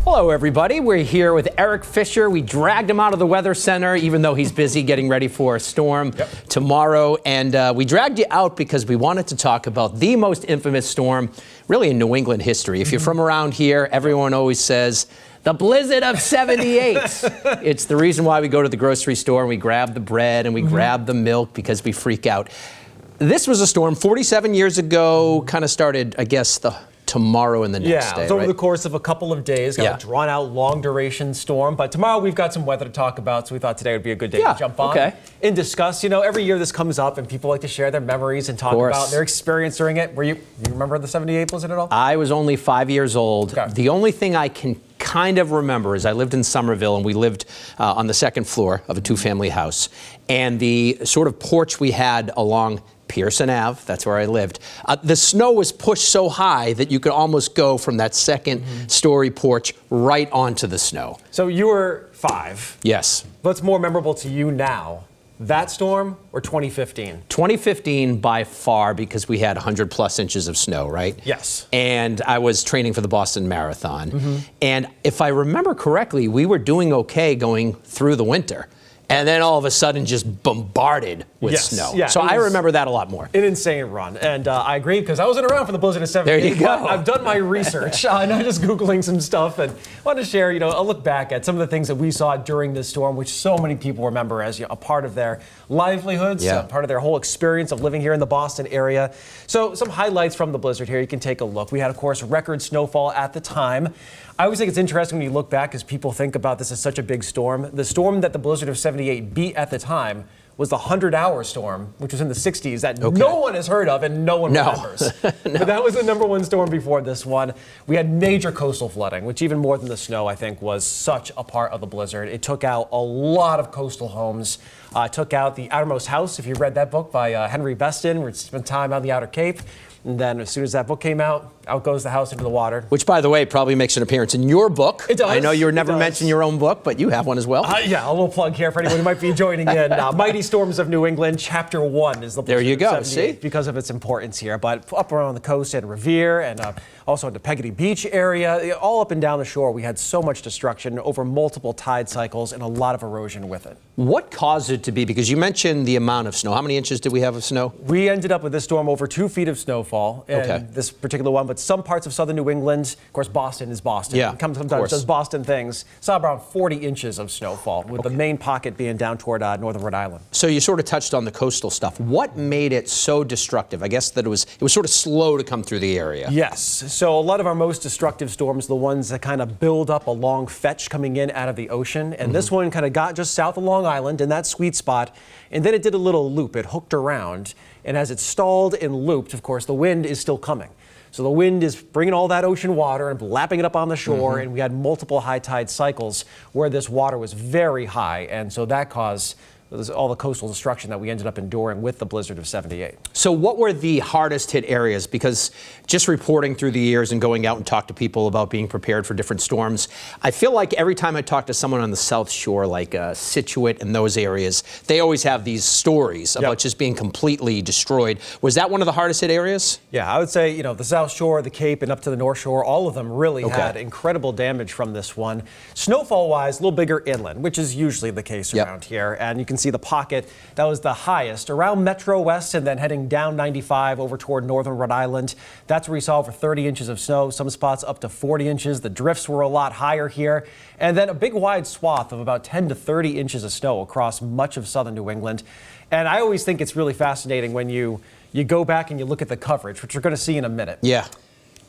Hello, everybody. We're here with Eric Fisher. We dragged him out of the Weather Center, even though he's busy getting ready for a storm tomorrow. And we dragged you out because we wanted to talk about the most infamous storm, really, in New England history. If you're from around here, everyone always says, the blizzard of 78. It's the reason why we go to the grocery store and we grab the bread and we grab the milk because we freak out. This was a storm 47 years ago, kind of started, I guess, tomorrow and the next day. Yeah, it was over the course of a couple of days, got a drawn out long duration storm. But tomorrow we've got some weather to talk about, so we thought today would be a good day to jump on and discuss. You know, every year this comes up and people like to share their memories and talk about their experience during it. You remember the 78 blizzard at all? I was only 5 years old. The only thing I can kind of remember is I lived in Somerville and we lived on the second floor of a two-family house. And the sort of porch we had along Pearson Ave, that's where I lived. The snow was pushed so high that you could almost go from that second story porch right onto the snow. So you were 5. Yes. What's more memorable to you now? That storm or 2015? 2015 by far, because we had 100 plus inches of snow, right? Yes. And I was training for the Boston Marathon. And if I remember correctly, we were doing okay going through the winter. And then all of a sudden just bombarded with snow. Yeah, so I remember that a lot more. An insane run. And I agree, because I wasn't around for the blizzard of 78. There you go. I've done my research. I'm just Googling some stuff and wanted to share, a look back at some of the things that we saw during this storm, which so many people remember as a part of their livelihoods, part of their whole experience of living here in the Boston area. So some highlights from the blizzard here. You can take a look. We had, of course, record snowfall at the time. I always think it's interesting when you look back, because people think about this as such a big storm. The storm that the blizzard of 78 beat at the time was the 100-hour storm, which was in the 60s, that no one has heard of and no one remembers. But that was the #1 storm before this one. We had major coastal flooding, which even more than the snow, I think, was such a part of the blizzard. It took out a lot of coastal homes. Took out the Outermost House, if you read that book by Henry Beston, where he spent time on the Outer Cape. And then as soon as that book came out goes the house into the water. Which, by the way, probably makes an appearance in your book. It does. I know you were never mentioning your own book, but you have one as well. Yeah, a little plug here for anyone who might be joining in. Mighty Storms of New England, Chapter 1 is the blizzard. There you go, see? Because of its importance here. But up around the coast at Revere and also into Peggotty Beach area, all up and down the shore, we had so much destruction over multiple tide cycles and a lot of erosion with it. What caused it to be? Because you mentioned the amount of snow. How many inches did we have of snow? We ended up with this storm over 2 feet of snowfall in this particular one, but some parts of southern New England, of course, Boston is Boston. Yeah, sometimes does Boston things. Saw around 40 inches of snowfall, with the main pocket being down toward northern Rhode Island. So you sort of touched on the coastal stuff. What made it so destructive? I guess that it was sort of slow to come through the area. Yes. So a lot of our most destructive storms, the ones that kind of build up a long fetch coming in out of the ocean, and this one kind of got just south of Long Island in that sweet spot, and then it did a little loop. It hooked around, and as it stalled and looped, of course, the wind is still coming. So the wind is bringing all that ocean water and lapping it up on the shore, and we had multiple high tide cycles where this water was very high, and so that caused all the coastal destruction that we ended up enduring with the blizzard of 78. So what were the hardest hit areas? Because just reporting through the years and going out and talk to people about being prepared for different storms, I feel like every time I talk to someone on the South Shore, like Scituate and those areas, they always have these stories about just being completely destroyed. Was that one of the hardest hit areas? Yeah, I would say, the South Shore, the Cape, and up to the North Shore, all of them really had incredible damage from this one. Snowfall-wise, a little bigger inland, which is usually the case around here, and you can see the pocket that was the highest around Metro West, and then heading down 95 over toward northern Rhode Island. That's where we saw over 30 inches of snow, some spots up to 40 inches. The drifts were a lot higher here, and then a big wide swath of about 10 to 30 inches of snow across much of southern New England. And I always think it's really fascinating when you go back and you look at the coverage, which we're going to see in a minute. Yeah.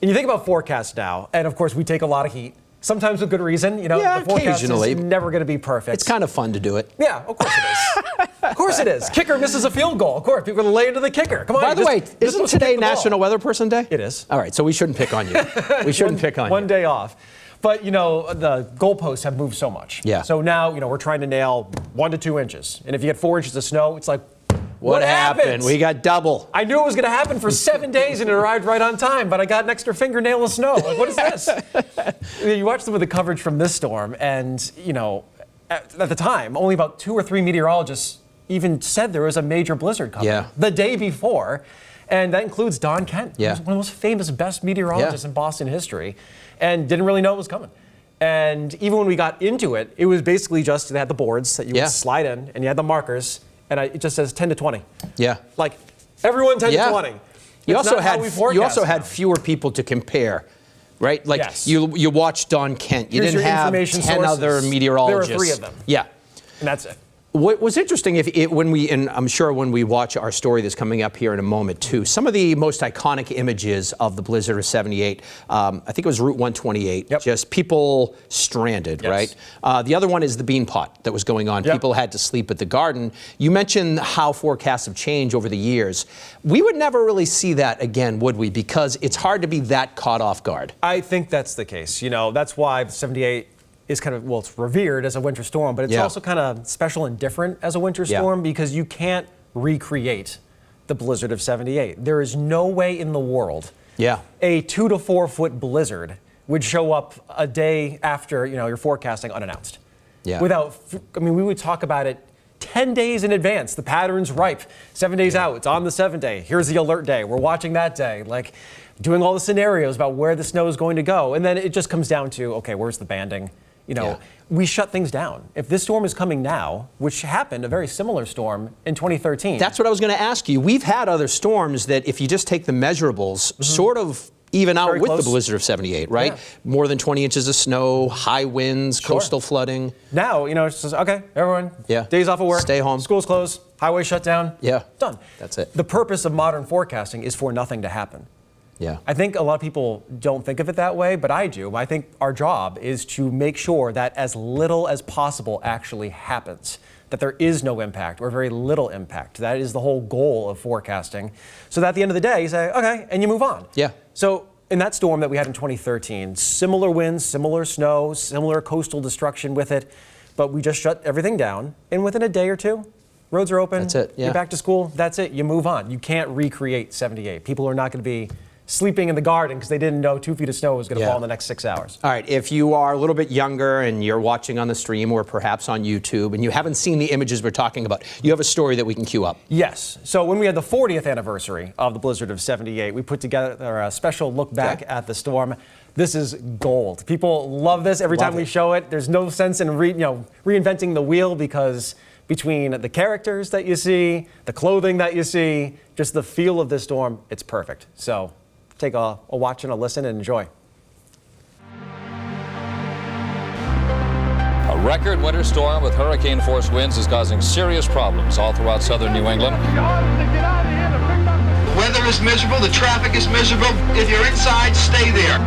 And you think about forecasts now, and of course we take a lot of heat. Sometimes with good reason, the forecast is never going to be perfect. It's kind of fun to do it. Yeah, of course it is. Of course it is. Kicker misses a field goal. Of course, people are going to lay into the kicker. Come on. By the way, isn't today National Weather Person Day? It is. All right, so we shouldn't pick on you. We shouldn't pick on you. One day off. But, the goalposts have moved so much. Yeah. So now, we're trying to nail 1 to 2 inches. And if you get 4 inches of snow, it's like, what happened? We got double. I knew it was going to happen for 7 days and it arrived right on time, but I got an extra fingernail of snow. Like, what is this? You watch some of the coverage from this storm, and, at the time, only about 2 or 3 meteorologists even said there was a major blizzard coming the day before. And that includes Don Kent, who's one of the most famous, best meteorologists in Boston history, and didn't really know it was coming. And even when we got into it, it was basically just, they had the boards that you would slide in, and you had the markers, and it just says 10 to 20. Yeah. Like, everyone 10 to 20. You also had fewer people to compare, right? Like you watched Don Kent. You didn't have 10 other meteorologists. There were 3 of them. Yeah. And that's it. What was interesting, and I'm sure when we watch our story that's coming up here in a moment too, some of the most iconic images of the blizzard of '78, I think it was Route 128, just people stranded, right? The other one is the bean pot that was going on. People had to sleep at the garden. You mentioned how forecasts have changed over the years. We would never really see that again, would we? Because it's hard to be that caught off guard. I think that's the case. You know, that's why '78 is kind of, well, it's revered as a winter storm, but it's also kind of special and different as a winter storm because you can't recreate the blizzard of '78. There is no way in the world a 2 to 4 foot blizzard would show up a day after, you know, you're forecasting unannounced. Without, I mean, we would talk about it 10 days in advance. The pattern's ripe. 7 days out, it's on the 7th day. Here's the alert day. We're watching that day. Like, doing all the scenarios about where the snow is going to go. And then it just comes down to, okay, where's the banding? You know, we shut things down. If this storm is coming now, which happened, a very similar storm in 2013. That's what I was going to ask you. We've had other storms that, if you just take the measurables, sort of even out with the blizzard of '78, right? More than 20 inches of snow, high winds, coastal flooding. Now, you know, it's just, okay, everyone, days off of work, stay home, schools closed, highway shut down, done. That's it. The purpose of modern forecasting is for nothing to happen. I think a lot of people don't think of it that way, but I do. I think our job is to make sure that as little as possible actually happens, that there is no impact or very little impact. That is the whole goal of forecasting. So that at the end of the day, you say, okay, and you move on. So in that storm that we had in 2013, similar winds, similar snow, similar coastal destruction with it, but we just shut everything down, and within a day or two, roads are open. That's it. You're back to school. That's it. You move on. You can't recreate '78. People are not going to be sleeping in the garden because they didn't know 2 feet of snow was going to fall in the next 6 hours. All right, if you are a little bit younger and you're watching on the stream or perhaps on YouTube and you haven't seen the images we're talking about, you have a story that we can cue up. Yes. So when we had the 40th anniversary of the blizzard of '78, we put together a special look back at the storm. This is gold. People love this every time we show it. There's no sense in reinventing the wheel because between the characters that you see, the clothing that you see, just the feel of this storm, it's perfect. So take a watch and a listen and enjoy. A record winter storm with hurricane force winds is causing serious problems all throughout southern New England. Weather is miserable, the traffic is miserable. If you're inside, stay there.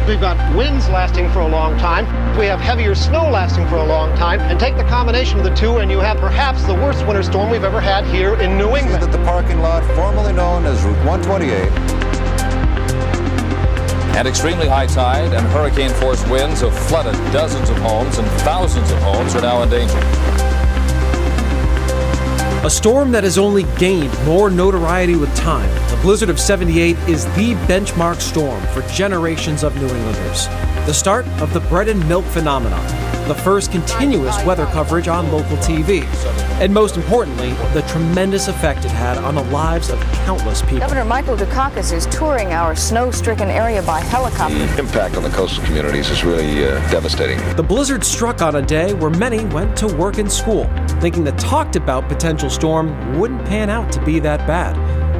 We've got winds lasting for a long time. We have heavier snow lasting for a long time. And take the combination of the two and you have perhaps the worst winter storm we've ever had here in New England. At the parking lot formerly known as Route 128. And extremely high tide and hurricane force winds have flooded dozens of homes, and thousands of homes are now in danger. A storm that has only gained more notoriety with time, the blizzard of '78 is the benchmark storm for generations of New Englanders. The start of the bread and milk phenomenon, the first continuous weather coverage on local TV, and most importantly, the tremendous effect it had on the lives of countless people. Governor Michael Dukakis is touring our snow-stricken area by helicopter. The impact on the coastal communities is really devastating. The blizzard struck on a day where many went to work and school, thinking the talked-about potential storm wouldn't pan out to be that bad.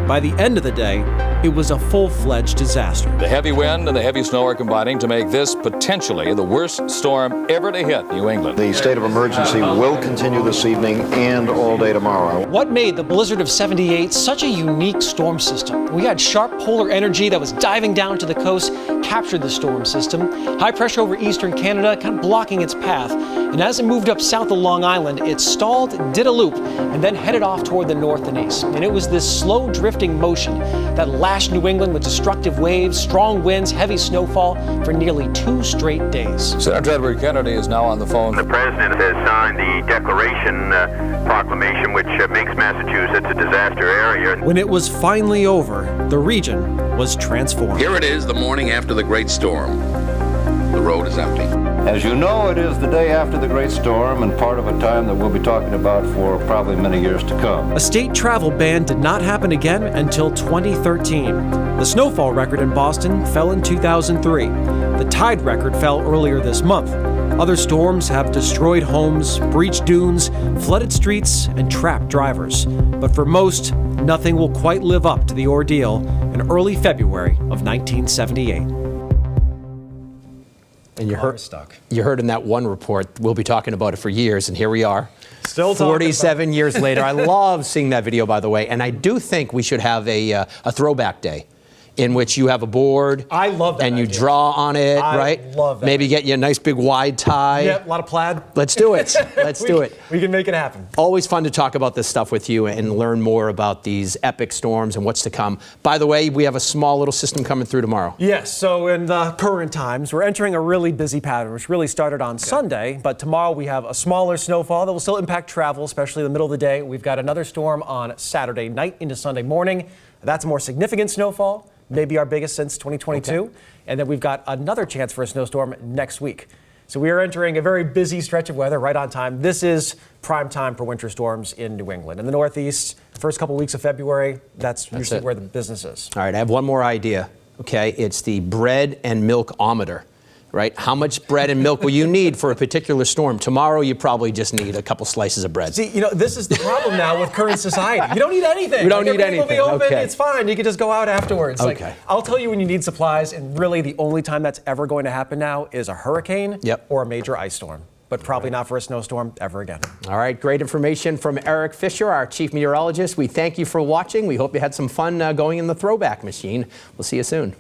By the end of the day, it was a full-fledged disaster. The heavy wind and the heavy snow are combining to make this potentially the worst storm ever to hit New England. The state of emergency will continue this evening and all day tomorrow. What made the blizzard of '78 such a unique storm system? We had sharp polar energy that was diving down to the coast, captured the storm system. High pressure over eastern Canada, kind of blocking its path. And as it moved up south of Long Island, it stalled, did a loop, and then headed off toward the north and east. And it was this slow drifting motion that lashed New England with destructive waves, strong winds, heavy snowfall for nearly 2 straight days. Senator Edward Kennedy is now on the phone. The president has signed the Declaration proclamation, which makes Massachusetts a disaster area. When it was finally over, the region was transformed. Here it is, the morning after the great storm. the road is empty. As you know, it is the day after the great storm and part of a time that we'll be talking about for probably many years to come. A state travel ban did not happen again until 2013. The snowfall record in Boston fell in 2003. The tide record fell earlier this month. Other storms have destroyed homes, breached dunes, flooded streets, and trapped drivers. But for most, nothing will quite live up to the ordeal in early February of 1978. And you heard in that one report, we'll be talking about it for years, and here we are. Still 47 years later. I love seeing that video, by the way, and I do think we should have a throwback day in which you have a board. I love that and you idea. draw on it, right? I love that. Maybe get you a nice big wide tie. Yep, a lot of plaid. Let's do it. Let's do it. We can make it happen. Always fun to talk about this stuff with you and learn more about these epic storms and what's to come. By the way, we have a small little system coming through tomorrow. Yes, so in the current times, we're entering a really busy pattern, which really started on Sunday, but tomorrow we have a smaller snowfall that will still impact travel, especially in the middle of the day. We've got another storm on Saturday night into Sunday morning. That's a more significant snowfall, maybe our biggest since 2022. Okay. And then we've got another chance for a snowstorm next week. So we are entering a very busy stretch of weather right on time. This is prime time for winter storms in New England. In the Northeast, first couple weeks of February, that's usually where the business is. All right, I have one more idea, okay? It's the bread and milk-ometer, right? How much bread and milk will you need for a particular storm? Tomorrow, you probably just need a couple slices of bread. See, you know, this is the problem now with current society. You don't need anything. You don't need anything. Will be open, okay. It's fine. You can just go out afterwards. Okay. Like, I'll tell you when you need supplies, and really the only time that's ever going to happen now is a hurricane or a major ice storm. But probably not for a snowstorm ever again. All right, great information from Eric Fisher, our chief meteorologist. We thank you for watching. We hope you had some fun going in the Throwback Machine. We'll see you soon.